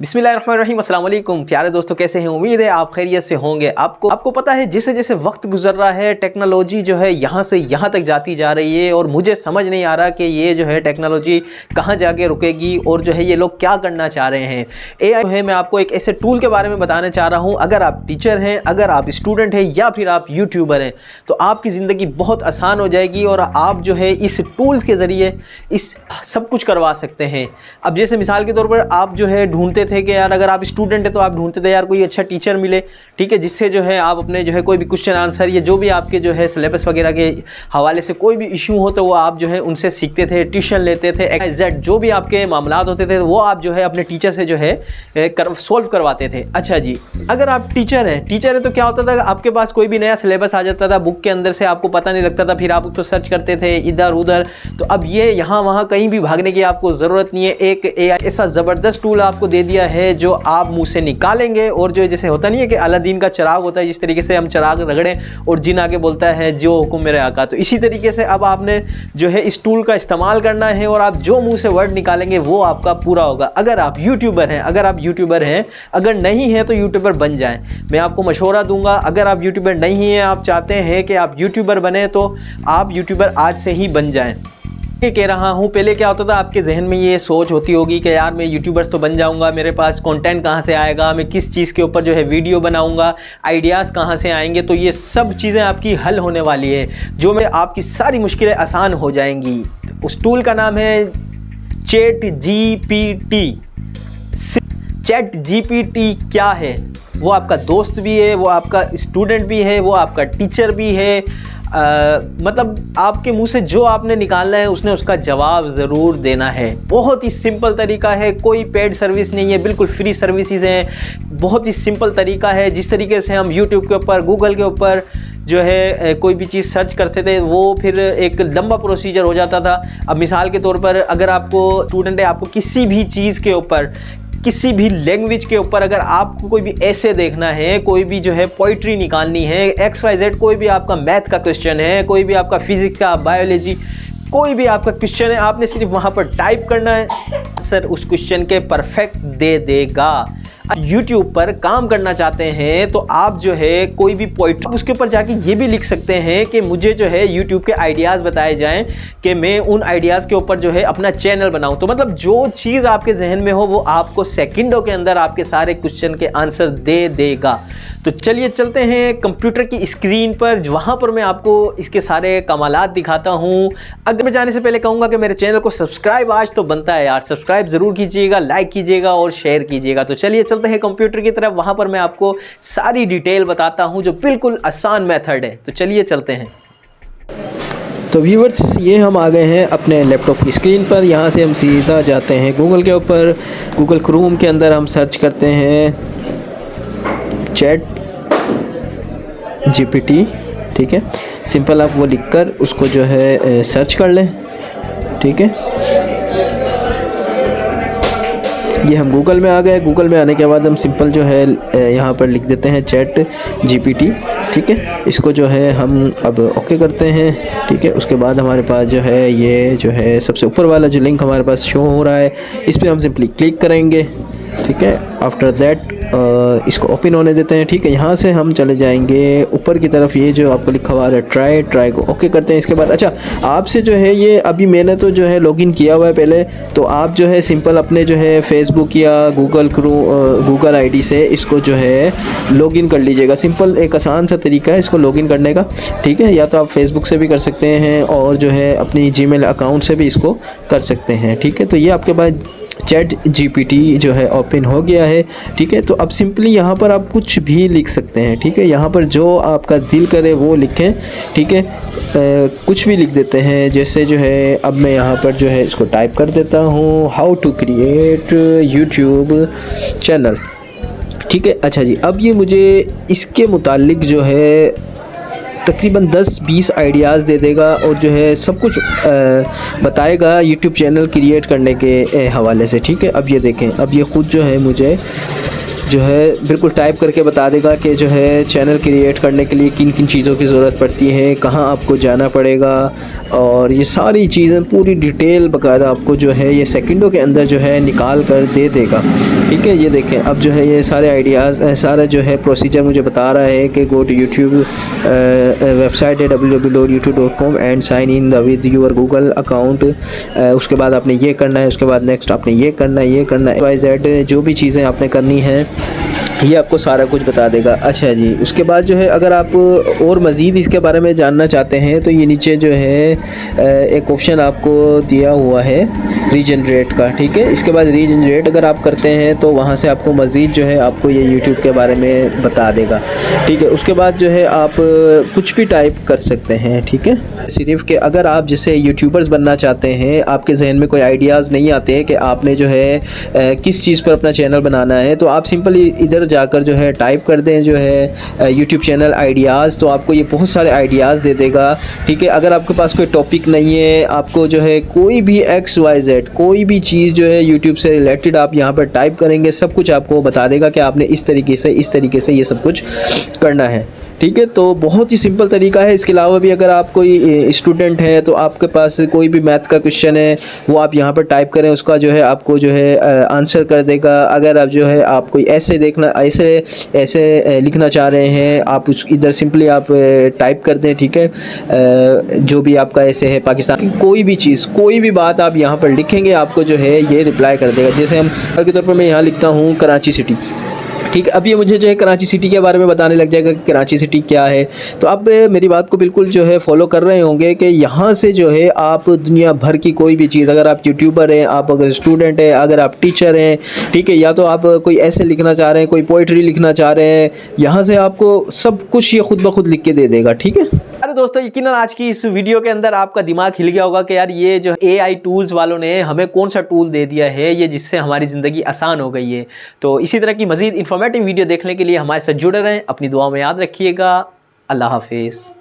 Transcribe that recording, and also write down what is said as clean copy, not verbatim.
बिस्मिल्लाहिर्रहमानिर्रहीम, अस्सलाम वालेकुम। प्यारे दोस्तों, कैसे हैं? उम्मीद है आप खैरियत से होंगे। आपको पता है, जैसे जैसे वक्त गुजर रहा है टेक्नोलॉजी जो है यहाँ से यहाँ तक जाती जा रही है और मुझे समझ नहीं आ रहा कि ये जो है टेक्नोलॉजी कहाँ जाके रुकेगी और जो है ये लोग क्या करना चाह रहे हैं। AI जो है, मैं आपको एक ऐसे टूल के बारे में बताना चाह रहा हूँ। अगर आप टीचर हैं, अगर आप स्टूडेंट हैं या फिर आप यूट्यूबर हैं तो आपकी ज़िंदगी बहुत आसान हो जाएगी और आप जो है इस टूल्स के ज़रिए इस सब कुछ करवा सकते हैं। अब जैसे मिसाल के तौर पर आप जो है ढूंढते थे कि यार, अगर आप स्टूडेंट है तो आप ढूंढते थे यार कोई अच्छा टीचर मिले, ठीक है, जिससे जो है आप अपने जो है कोई भी क्वेश्चन आंसर या जो भी आपके जो है सिलेबस वगैरह के हवाले से कोई भी इशू हो तो वो आप जो है उनसे सीखते थे, ट्यूशन लेते थे, XYZ जो भी आपके मामलात होते थे वो आप जो है अपने टीचर से जो है सॉल्व करवाते थे। अच्छा जी, अगर आप टीचर हैं तो क्या होता था, आपके पास कोई भी नया सिलेबस आ जाता था बुक के अंदर से, आपको पता नहीं लगता था, फिर आप उसको सर्च करते थे इधर उधर। तो अब ये यहाँ वहाँ कहीं भी भागने की आपको ज़रूरत नहीं है। एक AI ऐसा ज़बरदस्त टूल आपको दे दिया है जो आप मुंह से निकालेंगे और जो जैसे होता नहीं है कि अलादीन का चिराग होता है, जिस तरीके से हम चिराग रगड़ें और जिन आगे बोलता है जो हुक्म मेरे आका, तो इसी तरीके से अब आपने जो है इस टूल का इस्तेमाल करना है और आप जो मुंह से वर्ड निकालेंगे वो आपका पूरा होगा। अगर आप यूट्यूबर हैं, अगर नहीं है तो यूट्यूबर बन जाएं। मैं आपको मशवरा दूंगा, अगर आप यूट्यूबर नहीं हैं, आप चाहते हैं कि आप यूट्यूबर बने तो आप यूट्यूबर आज से ही बन जाएं। ये कह रहा हूँ, पहले क्या होता था, आपके जहन में ये सोच होती होगी कि यार मैं यूट्यूबर्स तो बन जाऊँगा, मेरे पास कंटेंट कहाँ से आएगा, मैं किस चीज़ के ऊपर जो है वीडियो बनाऊँगा, आइडियाज़ कहाँ से आएंगे। तो ये सब चीज़ें आपकी हल होने वाली है, जो में आपकी सारी मुश्किलें आसान हो जाएंगी। उस टूल का नाम है ChatGPT। ChatGPT क्या है? वो आपका दोस्त भी है, वो आपका स्टूडेंट भी है, वो आपका टीचर भी है। मतलब आपके मुंह से जो आपने निकालना है उसने उसका जवाब ज़रूर देना है। बहुत ही सिंपल तरीका है, कोई पेड सर्विस नहीं है, बिल्कुल फ्री सर्विसेज हैं। बहुत ही सिंपल तरीका है, जिस तरीके से हम यूट्यूब के ऊपर, गूगल के ऊपर जो है कोई भी चीज़ सर्च करते थे वो फिर एक लंबा प्रोसीजर हो जाता था। अब मिसाल के तौर पर अगर आपको स्टूडेंट है, आपको किसी भी चीज़ के ऊपर, किसी भी लैंग्वेज के ऊपर अगर आपको कोई भी ऐसे देखना है, कोई भी जो है पोइट्री निकालनी है, XYZ, कोई भी आपका मैथ का क्वेश्चन है, कोई भी आपका फिजिक्स का, बायोलॉजी, कोई भी आपका क्वेश्चन है, आपने सिर्फ वहाँ पर टाइप करना है, सर उस क्वेश्चन के परफेक्ट दे देगा। यूट्यूब पर काम करना चाहते हैं तो आप जो है कोई भी पोइट्री, उसके ऊपर जाके ये भी लिख सकते हैं कि मुझे जो है यूट्यूब के आइडियाज़ बताए जाएं कि मैं उन आइडियाज़ के ऊपर जो है अपना चैनल बनाऊं। तो मतलब जो चीज़ आपके जहन में हो वो आपको सेकंडों के अंदर आपके सारे क्वेश्चन के आंसर दे देगा। तो चलिए चलते हैं कंप्यूटर की स्क्रीन पर, वहाँ पर मैं आपको इसके सारे कमालात दिखाता हूँ। अगर मैं जाने से पहले कहूँगा कि मेरे चैनल को सब्सक्राइब आज तो बनता है यार, सब्सक्राइब ज़रूर कीजिएगा, लाइक कीजिएगा और शेयर कीजिएगा। तो चलिए चलते हैं कंप्यूटर की तरफ, वहाँ पर मैं आपको सारी डिटेल बताता हूँ जो बिल्कुल आसान मेथड है। तो चलिए चलते हैं। तो व्यूवर्स, ये हम आ गए हैं अपने लैपटॉप की स्क्रीन पर। यहाँ से हम सीधा जाते हैं गूगल के ऊपर। गूगल क्रोम के अंदर हम सर्च करते हैं ChatGPT, ठीक है। सिंपल आप वो लिखकर उसको जो है सर्च कर लें, ठीक है। ये हम गूगल में आ गए। गूगल में आने के बाद हम सिंपल जो है यहाँ पर लिख देते हैं ChatGPT, ठीक है। इसको जो है हम अब ओके करते हैं, ठीक है। उसके बाद हमारे पास जो है ये जो है सबसे ऊपर वाला जो लिंक हमारे पास शो हो रहा है, इस पर हम सिंपली क्लिक करेंगे, ठीक है। आफ्टर दैट इसको ओपन होने देते हैं, ठीक है। यहाँ से हम चले जाएंगे ऊपर की तरफ, ये जो आपको लिखा हुआ है ट्राई को ओके करते हैं। इसके बाद अच्छा, आपसे जो है ये अभी मैंने तो जो है लॉगिन किया हुआ है पहले, तो आप जो है सिंपल अपने जो है फेसबुक या गूगल आईडी से इसको जो है लॉगिन कर लीजिएगा। सिंपल एक आसान सा तरीका है इसको लॉगिन करने का, ठीक है। या तो आप फेसबुक से भी कर सकते हैं और जो है अपनी जीमेल अकाउंट से भी इसको कर सकते हैं, ठीक है। तो ये आपके पास ChatGPT जो है ओपन हो गया है, ठीक है। तो अब सिंपली यहाँ पर आप कुछ भी लिख सकते हैं, ठीक है। यहाँ पर जो आपका दिल करे वो लिखें, ठीक है। कुछ भी लिख देते हैं, जैसे जो है अब मैं यहाँ पर जो है इसको टाइप कर देता हूँ, how to create YouTube channel, ठीक है। अच्छा जी, अब ये मुझे इसके मुतालिक जो है तकरीबन 10-20 आइडियाज़ दे देगा और जो है सब कुछ बताएगा यूट्यूब चैनल क्रिएट करने के हवाले से, ठीक है। अब ये देखें, अब ये ख़ुद जो है मुझे जो है बिल्कुल टाइप करके बता देगा कि जो है चैनल क्रिएट करने के लिए किन किन चीज़ों की ज़रूरत पड़ती है, कहाँ आपको जाना पड़ेगा, और ये सारी चीज़ें पूरी डिटेल बाकायदा आपको जो है ये सेकंडों के अंदर जो है निकाल कर दे देगा। ठीक है, ये देखें अब जो है ये सारे आइडियाज़ सारा जो है प्रोसीजर मुझे बता रहा है कि गो टू यूट्यूब वेबसाइट है www.youtube.com and sign in with your Google account. उसके बाद आपने ये करना है, उसके बाद नेक्स्ट आपने ये करना है, XYZ जो भी चीज़ें आपने करनी है ये आपको सारा कुछ बता देगा। अच्छा जी, उसके बाद जो है अगर आप और मज़ीद इसके बारे में जानना चाहते हैं तो ये नीचे जो है एक ऑप्शन आपको दिया हुआ है रीजनरेट का। ठीक है, इसके बाद रीजनरेट अगर आप करते हैं तो वहाँ से आपको मज़ीद जो है आपको ये यूट्यूब के बारे में बता देगा। ठीक है, उसके बाद जो है आप कुछ भी टाइप कर सकते हैं। ठीक है, सिर्फ कि अगर आप जैसे यूट्यूबर्स बनना चाहते हैं, आपके जहन में कोई आइडियाज़ नहीं आते हैं कि आपने जो है किस चीज़ पर अपना चैनल बनाना है, तो आप सिंपली इधर जाकर जो है टाइप कर दें जो है यूट्यूब चैनल आइडियाज़, तो आपको ये बहुत सारे आइडियाज़ दे देगा। ठीक है, अगर आपके पास कोई टॉपिक नहीं है, आपको जो है कोई भी XYZ कोई भी चीज़ जो है यूट्यूब से रिलेटेड आप यहाँ पर टाइप करेंगे, सब कुछ आपको बता देगा कि आपने इस तरीके से ये सब कुछ करना है। ठीक है, तो बहुत ही सिंपल तरीका है। इसके अलावा भी अगर आप कोई स्टूडेंट हैं तो आपके पास कोई भी मैथ का क्वेश्चन है वो आप यहाँ पर टाइप करें, उसका जो है आपको जो है आंसर कर देगा। अगर आप जो है आप कोई ऐसे लिखना चाह रहे हैं, आप उस इधर सिंपली आप टाइप कर दें। ठीक है, जो भी आपका ऐसे है पाकिस्तान की कोई भी चीज़, कोई भी बात आप यहाँ पर लिखेंगे, आपको जो है ये रिप्लाई कर देगा। जैसे हम के तौर पर मैं यहाँ लिखता हूँ कराची सिटी। ठीक है, अब ये मुझे जो है कराची सिटी के बारे में बताने लग जाएगा कि कराची सिटी क्या है। तो अब मेरी बात को बिल्कुल जो है फॉलो कर रहे होंगे कि यहाँ से जो है आप दुनिया भर की कोई भी चीज़, अगर आप यूट्यूबर हैं, आप अगर स्टूडेंट हैं, अगर आप टीचर हैं, ठीक है, या तो आप कोई ऐसे लिखना चाह रहे हैं, कोई पोइट्री लिखना चाह रहे हैं, यहाँ से आपको सब कुछ ये खुद ब खुद लिख के दे देगा। ठीक है, अरे दोस्तों, यकीनन आज की इस वीडियो के अंदर आपका दिमाग हिल गया होगा कि यार ये जो AI टूल्स वालों ने हमें कौन सा टूल दे दिया है ये जिससे हमारी ज़िंदगी आसान हो गई है। तो इसी तरह की मज़ीद इन्फॉर्मेटिव वीडियो देखने के लिए हमारे साथ जुड़े रहें। अपनी दुआ में याद रखिएगा। अल्लाह हाफिज़।